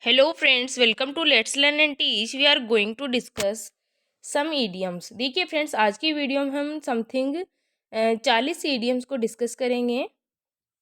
Hello friends, welcome to Let's Learn and Teach. We are going to discuss some idioms. देखिए friends, आज की video में हम something 40 idioms को discuss करेंगे,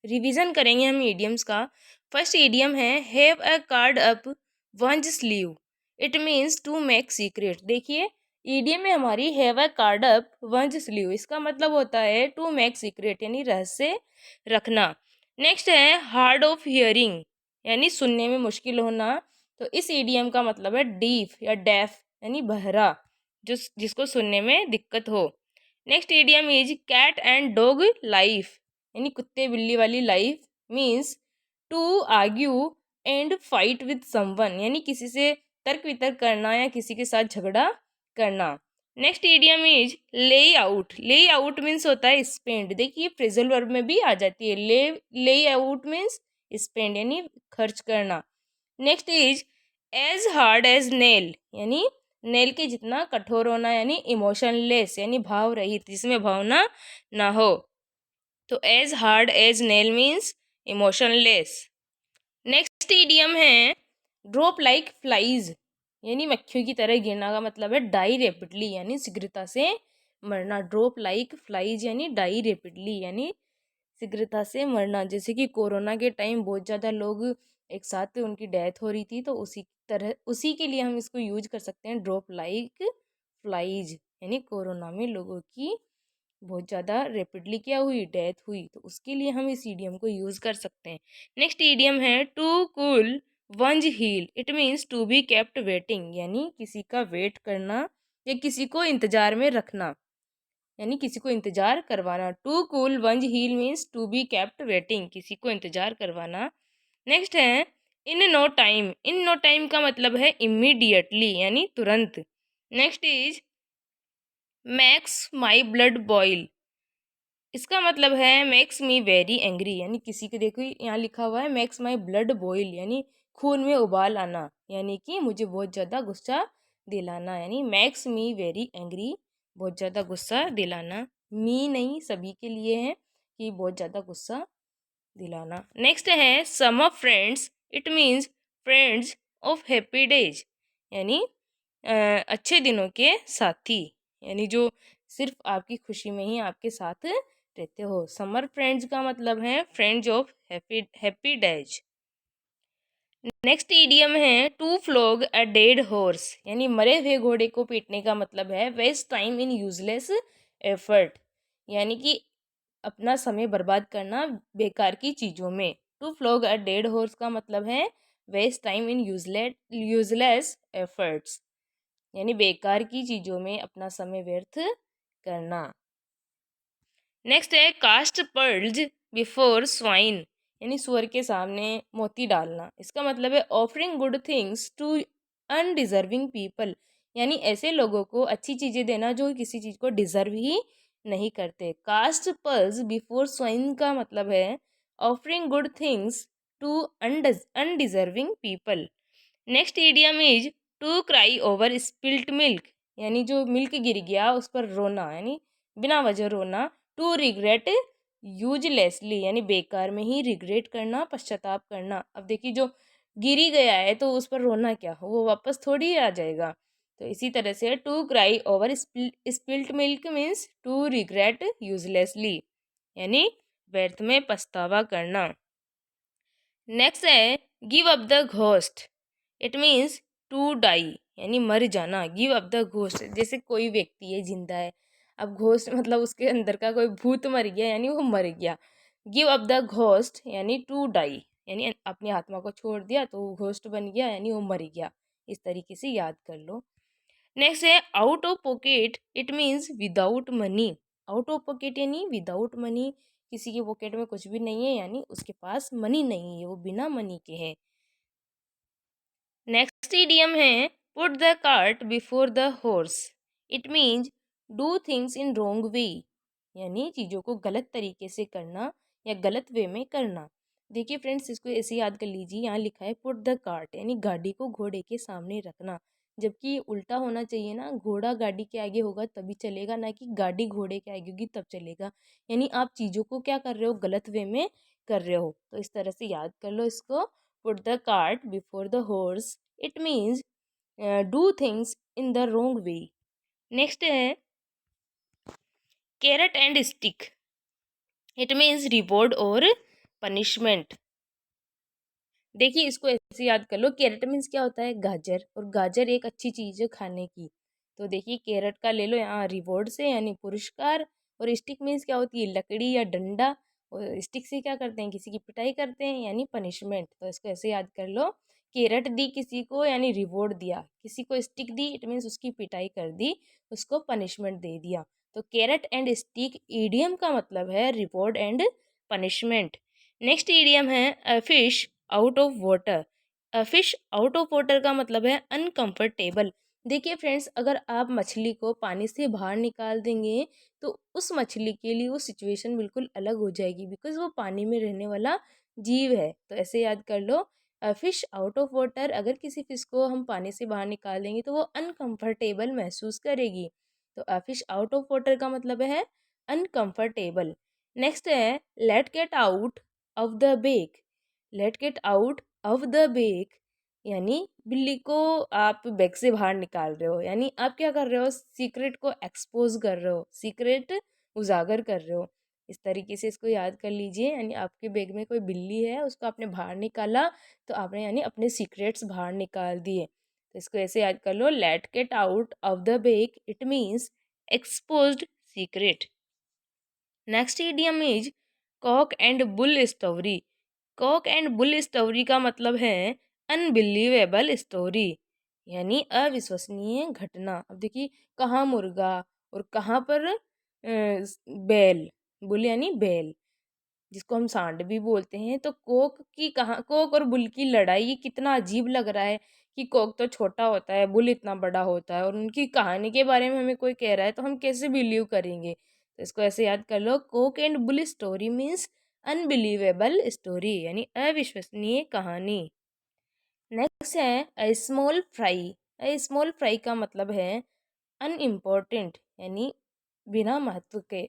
रिवीजन करेंगे हम idioms का। फर्स्ट idiom है have a card up one's sleeve. It means to make secret. देखिए idiom में हमारी have a card up one's sleeve, इसका मतलब होता है टू मेक सीक्रेट यानी रहस्य रखना। नेक्स्ट है हार्ड ऑफ हियरिंग यानी सुनने में मुश्किल होना। तो इस ईडीएम का मतलब है डीफ या डेफ यानी बहरा, जो जिसको सुनने में दिक्कत हो। Next idiom is cat and dog life यानी कुत्ते बिल्ली वाली लाइफ। Means to argue and fight with someone यानी किसी से तर्क वितर्क करना या किसी के साथ झगड़ा करना। नेक्स्ट ईडियम इज ले आउट। ले आउट मीन्स होता है स्पेंड। देखिए फ्रेजल वर्ब में भी आ जाती है। ले आउट मीन्स स्पेंड यानी खर्च करना। Next is as hard as nail यानी नेल के जितना कठोर होना यानी इमोशनलेस यानी भाव रहित, जिसमें भावना ना हो। तो as hard as nail means emotionless. Next idiom है ड्रॉप लाइक फ्लाइज यानी मक्खियों की तरह गिरना का मतलब है डाई रेपिडली यानी शीघ्रता से मरना। ड्रॉप लाइक फ्लाइज यानी डाई रेपिडली यानी शीघ्रता से मरना। जैसे कि कोरोना के टाइम बहुत ज़्यादा लोग एक साथ उनकी डेथ हो रही थी, तो उसी के लिए हम इसको यूज कर सकते हैं ड्रॉप लाइक फ्लाइज यानी कोरोना में लोगों की बहुत ज़्यादा रेपिडली क्या हुई, डेथ हुई, तो उसके लिए हम इस ईडियम को यूज़ कर सकते हैं। नेक्स्ट ईडियम है to cool one's heel. It means to be kept waiting यानी किसी का वेट करना या किसी को इंतज़ार में रखना यानी किसी को इंतज़ार करवाना। To cool one's heel means to be kept waiting, किसी को इंतज़ार करवाना। नेक्स्ट है in no time. In no time का मतलब है इमीडिएटली यानी तुरंत। Next is makes my blood boil. इसका मतलब है मेक्स मी वेरी एंग्री यानी किसी को, देखो यहाँ लिखा हुआ है मेक्स माई ब्लड बॉयल यानी खून में उबाल आना यानी कि मुझे बहुत ज़्यादा गुस्सा दिलाना यानी मेक्स मी वेरी एंग्री, बहुत ज़्यादा गुस्सा दिलाना। मी नहीं, सभी के लिए है कि बहुत ज़्यादा गुस्सा दिलाना। नेक्स्ट है some of friends. It means friends of happy days यानी अच्छे दिनों के साथी यानी जो सिर्फ आपकी खुशी में ही आपके साथ रहते हो। समर फ्रेंड्स का मतलब है friends of happy happy days. Next idiom है to flog a dead horse यानी मरे हुए घोड़े को पीटने का मतलब है waste time in useless effort यानी कि अपना समय बर्बाद करना बेकार की चीज़ों में। To flog a dead horse का मतलब है waste time in useless efforts यानी बेकार की चीज़ों में अपना समय व्यर्थ करना। नेक्स्ट है कास्ट पर्ल्स बिफोर स्वाइन यानी सुअर के सामने मोती डालना। इसका मतलब है offering good things to undeserving people यानी ऐसे लोगों को अच्छी चीज़ें देना जो किसी चीज़ को डिजर्व ही नहीं करते। कास्ट पर्ल्स बिफोर स्वाइन का मतलब है offering good things to undeserving people. Next idiom is to cry over spilt milk यानी जो मिल्क गिर गया उस पर रोना यानी बिना वजह रोना। टू रिग्रेट यूजलेसली यानी बेकार में ही रिग्रेट करना, पश्चाताप करना। अब देखिए जो गिरी गया है तो उस पर रोना क्या, वो वापस थोड़ी आ जाएगा। तो इसी तरह से to cry over spilt milk means to regret uselessly यानी व्यर्थ में पछतावा करना। नेक्स्ट है give up the ghost. It means to die यानी मर जाना। गिव अप द घोस्ट जैसे कोई व्यक्ति है जिंदा है, अब घोस्ट मतलब उसके अंदर का कोई भूत मर गया यानी वो मर गया। गिव अप द घोस्ट यानी टू डाई यानी अपनी आत्मा को छोड़ दिया तो वो घोस्ट बन गया यानी वो मर गया। इस तरीके से याद कर लो। नेक्स्ट है out of pocket. It means without money. Out of pocket यानी विदाउट मनी, किसी के पॉकेट में कुछ भी नहीं है यानी उसके पास मनी नहीं है, वो बिना मनी के है। नेक्स्ट इडियम है put the cart before the horse. It means do things in wrong way यानी चीज़ों को गलत तरीके से करना या गलत वे में करना। देखिए फ्रेंड्स, इसको ऐसे याद कर लीजिए, यहाँ लिखा है पुट द कार्ट यानी गाड़ी को घोड़े के सामने रखना, जबकि ये उल्टा होना चाहिए ना, घोड़ा गाड़ी के आगे होगा तभी चलेगा, ना कि गाड़ी घोड़े के आगे होगी तब चलेगा। यानी आप चीज़ों को क्या कर रहे हो, गलत वे में कर रहे हो। तो इस तरह से याद कर लो इसको, put the cart before the horse, it means do things in the wrong way. Next है carrot and stick, it means reward और पनिशमेंट। देखिए इसको ऐसे याद कर लो, कैरेट मीन्स क्या होता है, गाजर, और गाजर एक अच्छी चीज़ है खाने की। तो देखिए कैरेट का ले लो यहाँ रिवॉर्ड से यानी पुरस्कार, और स्टिक मीन्स क्या होती है, लकड़ी या डंडा, और स्टिक से क्या करते हैं, किसी की पिटाई करते हैं यानी पनिशमेंट। तो इसको ऐसे याद कर लो, कैरेट दी किसी को यानी रिवॉर्ड दिया, किसी को स्टिक दी इट मीन्स उसकी पिटाई कर दी, उसको पनिशमेंट दे दिया। तो कैरेट एंड स्टिक ईडियम का मतलब है reward and punishment. Next idiom है fish out of water. Fish out of water का मतलब है अनकंफर्टेबल। देखिए फ्रेंड्स, अगर आप मछली को पानी से बाहर निकाल देंगे तो उस मछली के लिए वो सिचुएशन बिल्कुल अलग हो जाएगी, बिकॉज वो पानी में रहने वाला जीव है। तो ऐसे याद कर लो, फिश आउट ऑफ वाटर, अगर किसी फिश को हम पानी से बाहर निकाल देंगे तो वो अनकंफर्टेबल महसूस करेगी। तो फिश आउट ऑफ वाटर का मतलब है अनकंफर्टेबल। नेक्स्ट है let gate out of the bag. Let gate out of the bag यानी बिल्ली को आप बेक से बाहर निकाल रहे हो, यानी आप क्या कर रहे हो, सीक्रेट को एक्सपोज कर रहे हो, सीक्रेट उजागर कर रहे हो। इस तरीके से इसको याद कर लीजिए, यानी आपके बैग में कोई बिल्ली है, उसको आपने बाहर निकाला तो आपने यानी अपने सीक्रेट्स बाहर निकाल दिए। तो इसको ऐसे याद कर लो, let gate out of the bag it means exposed secret. Next idiom is cock and bull story. Cock and bull story का मतलब है अनबिलीवेबल स्टोरी, यानी अविश्वसनीय घटना। अब देखिए कहाँ मुर्गा और कहाँ पर बैल, बुल यानी बैल, जिसको हम सांड भी बोलते हैं। तो कोक की कहाँ, कोक और बुल की लड़ाई, ये कितना अजीब लग रहा है कि कोक तो छोटा होता है, बुल इतना बड़ा होता है, और उनकी कहानी के बारे में हमें कोई कह रहा है तो हम कैसे बिलीव करेंगे। तो इसको ऐसे याद कर लो, cock and bull story means unbelievable story, यानी अविश्वसनीय कहानी। नेक्स्ट है a small fry. A small fry का मतलब है अनइम्पोर्टेंट, यानी बिना महत्व के,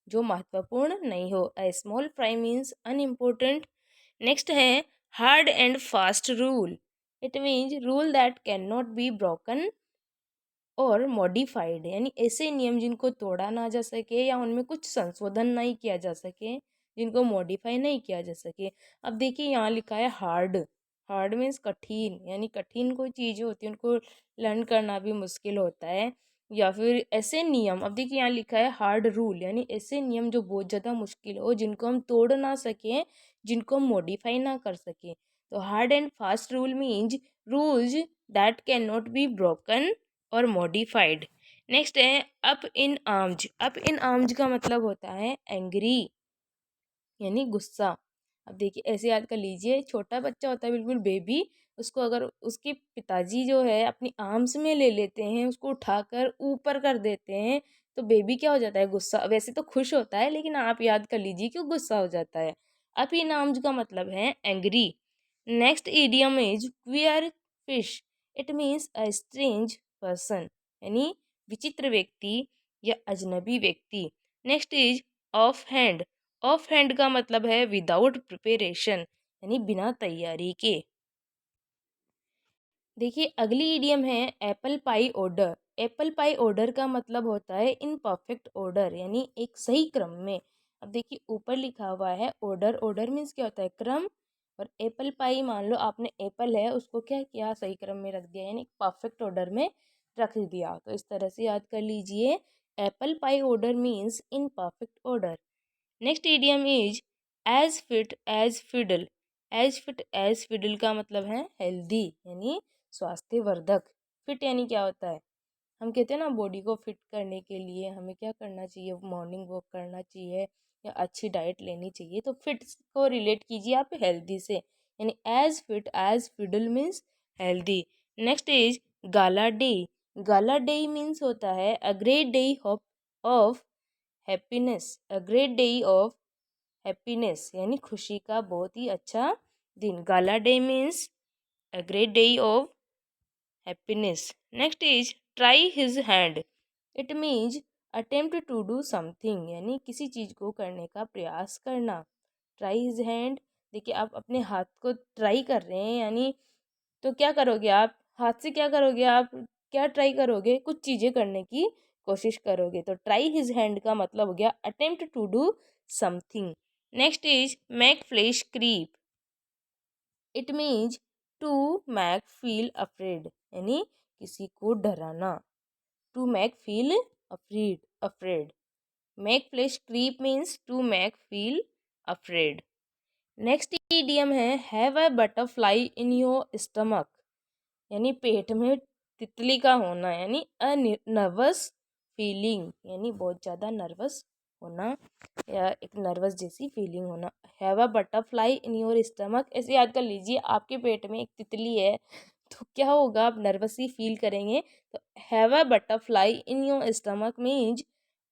जो महत्वपूर्ण नहीं हो। A small fry means unimportant. Next है hard and fast rule. It means rule that can not be broken और मॉडिफाइड, यानी ऐसे नियम जिनको तोड़ा ना जा सके या उनमें कुछ संशोधन नहीं किया जा सके, जिनको मॉडिफाई नहीं किया जा सके। अब देखिए यहाँ लिखा है हार्ड। हार्ड मीन्स कठिन, यानी कठिन कोई चीज़ें होती है उनको लर्न करना भी मुश्किल होता है। या फिर ऐसे नियम, अब देखिए यहाँ लिखा है हार्ड रूल, यानी ऐसे नियम जो बहुत ज़्यादा मुश्किल हो, जिनको हम तोड़ ना सकें, जिनको हम मॉडिफाई ना कर सकें। तो hard and fast rule means rules that can not be broken और मॉडिफाइड। नेक्स्ट है up in arms. Up in arms का मतलब होता है एंग्री, यानी गुस्सा। अब देखिए ऐसे याद कर लीजिए, छोटा बच्चा होता है बिल्कुल बेबी, उसको अगर उसके पिताजी जो है अपनी आर्म्स में ले लेते हैं, उसको उठाकर ऊपर कर देते हैं, तो बेबी क्या हो जाता है, गुस्सा। वैसे तो खुश होता है, लेकिन आप याद कर लीजिए कि वो गुस्सा हो जाता है। अप इन आर्म्स का मतलब है angry. Next idiom is queer fish. It means a strange person, यानी विचित्र व्यक्ति या अजनबी व्यक्ति। Next is of hand. Of hand का मतलब है विदाउट प्रिपरेशन, यानी बिना तैयारी के। देखिए अगली इडियम है Apple pie order. Apple pie order का मतलब होता है इन परफेक्ट ऑर्डर, यानी एक सही क्रम में। अब देखिए ऊपर लिखा हुआ है ऑर्डर। ऑर्डर मीन्स क्या होता है, क्रम। और एप्पल पाई, मान लो आपने एप्पल है उसको क्या किया, सही क्रम में रख दिया, यानी परफेक्ट ऑर्डर में रख दिया। तो इस तरह से याद कर लीजिए, apple pie order means in perfect order. Next idiom is as fit as fiddle. As fit as fiddle का मतलब है हेल्दी, यानी स्वास्थ्यवर्धक। फिट यानी क्या होता है, हम कहते हैं ना बॉडी को फिट करने के लिए हमें क्या करना चाहिए, मॉर्निंग वॉक करना चाहिए या अच्छी डाइट लेनी चाहिए। तो फिट को रिलेट कीजिए आप हेल्दी से, यानी as fit as fiddle means healthy. Next is gala day. Gala day means होता है a great day of happiness. A great day of happiness, यानी खुशी का बहुत ही अच्छा दिन। Gala day means a great day of happiness. Next is try his hand. It means attempt to do something, यानी किसी चीज़ को करने का प्रयास करना। ट्राई हिज हैंड देखिए आप अपने हाथ को ट्राई कर रहे हैं, यानी तो क्या करोगे आप, हाथ से क्या करोगे आप, क्या ट्राई करोगे, कुछ चीज़ें करने की कोशिश करोगे। तो ट्राई हिज हैंड का मतलब हो गया attempt to do something. Next is make flesh creep, it means to make feel afraid, यानी किसी को डराना। To make feel afraid afraid, make flesh creep means to make feel afraid. Next idiom है have a butterfly in your stomach, यानी पेट में तितली का होना, यानी अ नर्वस फीलिंग, यानी बहुत ज़्यादा नर्वस होना या एक नर्वस जैसी फीलिंग होना। Have a butterfly in your stomach, ऐसे याद कर लीजिए आपके पेट में एक तितली है तो क्या होगा, आप नर्वस ही फील करेंगे। तो have a butterfly in your stomach means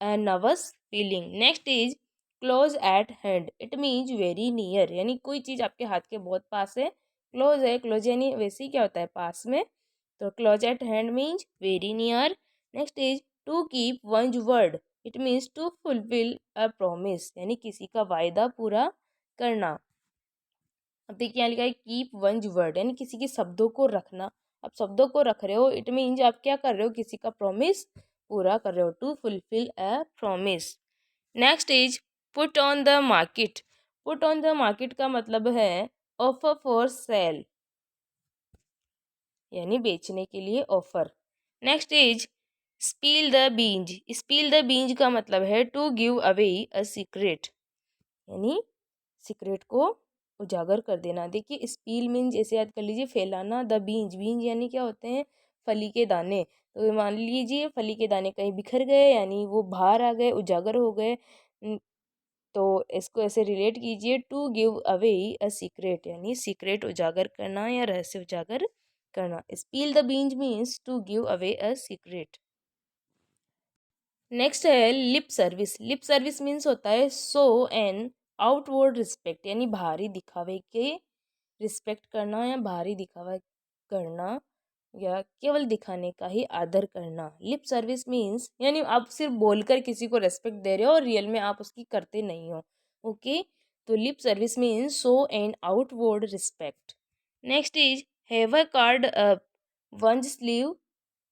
a nervous feeling. Next is close at hand, it means very near, यानी कोई चीज़ आपके हाथ के बहुत पास है। क्लोज है, क्लोज यानी वैसे ही क्या होता है, पास में। तो close at hand means very near. Next is to keep one's word, it means to fulfil a promise, यानी किसी का वायदा पूरा करना। अब देखिए यहाँ लिखा है कीप वंस वर्ड, यानी किसी के शब्दों को रखना। आप शब्दों को रख रहे हो, इट मीन्स आप क्या कर रहे हो, किसी का प्रॉमिस पूरा कर रहे हो, to fulfil a promise. Next is put on the market, put on the market का मतलब है ऑफर फॉर सेल, यानी बेचने के लिए offer. Next is spill the beans, spill the beans का मतलब है to give away a secret, यानी सीक्रेट को उजागर कर देना। देखिए स्पील मीन्स जैसे याद कर लीजिए फैलाना, द बीन्स, बीन्स यानी क्या होते हैं, फली के दाने। तो मान लीजिए फली के दाने कहीं बिखर गए, यानी वो बाहर आ गए, उजागर हो गए। तो इसको ऐसे रिलेट कीजिए, to give away a secret, यानी सीक्रेट उजागर करना या रहस्य उजागर करना। Spill the beans means to give away a secret. Next है lip service, lip service means होता है शो एन आउटवर्ड रिस्पेक्ट, यानी बाहरी दिखावे के रिस्पेक्ट करना या बाहरी दिखावा करना या केवल दिखाने का ही आदर करना। लिप सर्विस मीन्स यानी आप सिर्फ बोलकर किसी को रेस्पेक्ट दे रहे हो और रियल में आप उसकी करते नहीं हो। ओके, तो lip service means show an outward respect. Next is have a card up one sleeve,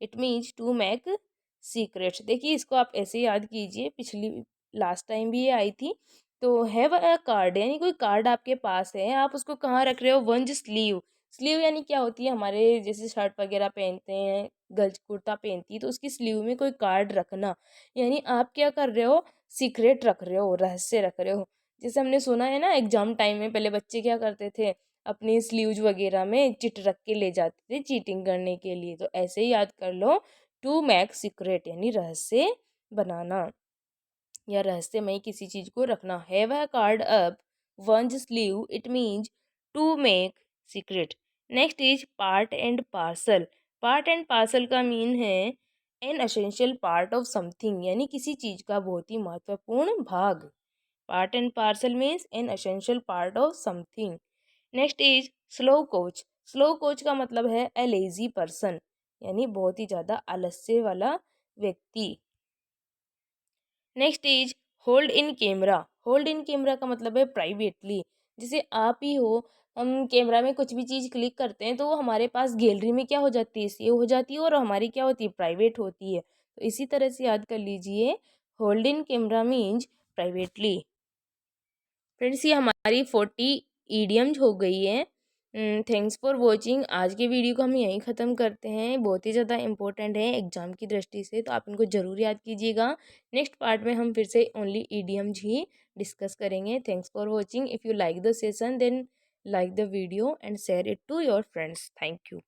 it means to make secrets. देखिए इसको आप ऐसे याद कीजिए, पिछली लास्ट टाइम भी ये आई थी। तो हैव अ कार्ड यानी कोई कार्ड आपके पास है, आप उसको कहाँ रख रहे हो, वंज स्लीव। स्लीव यानी क्या होती है, हमारे जैसे शर्ट वगैरह पहनते हैं, गर्ल्स कुर्ता पहनती है तो उसकी स्लीव में कोई कार्ड रखना, यानी आप क्या कर रहे हो, सीक्रेट रख रहे हो, रहस्य रख रहे हो। जैसे हमने सुना है ना एग्जाम टाइम में पहले बच्चे क्या करते थे, अपनी स्लीव्स वगैरह में चिट रख के ले जाते थे चीटिंग करने के लिए। तो ऐसे ही याद कर लो, टू मेक सीक्रेट यानी रहस्य बनाना या रहस्यमय किसी चीज को रखना। Have a card up one's sleeve, it means to make secret. Next is part and parcel, part and parcel का मीन है an essential part of something, यानी किसी चीज का बहुत ही महत्वपूर्ण भाग। Part and parcel means an essential part of something. Next is slow coach, slow coach का मतलब है ए लेजी पर्सन, यानी बहुत ही ज़्यादा आलस्य वाला व्यक्ति। Next is hold in camera, hold in camera का मतलब है प्राइवेटली, जैसे आप ही हो, हम कैमरा में कुछ भी चीज़ क्लिक करते हैं तो वो हमारे पास गैलरी में क्या हो जाती है, सेव हो जाती है और हमारी क्या होती है, प्राइवेट होती है। तो इसी तरह से याद कर लीजिए, hold in camera means privately. Friends ये हमारी 40 ईडियम्स हो गई है। Thanks for watching. आज के वीडियो को हम यहीं ख़त्म करते हैं, बहुत ही ज़्यादा इंपॉर्टेंट है एग्जाम की दृष्टि से, तो आप इनको ज़रूर याद कीजिएगा। नेक्स्ट पार्ट में हम फिर से ओनली ईडियम्स ही डिस्कस करेंगे। Thanks for watching. If you like the session then like the video and share it to your friends. Thank you.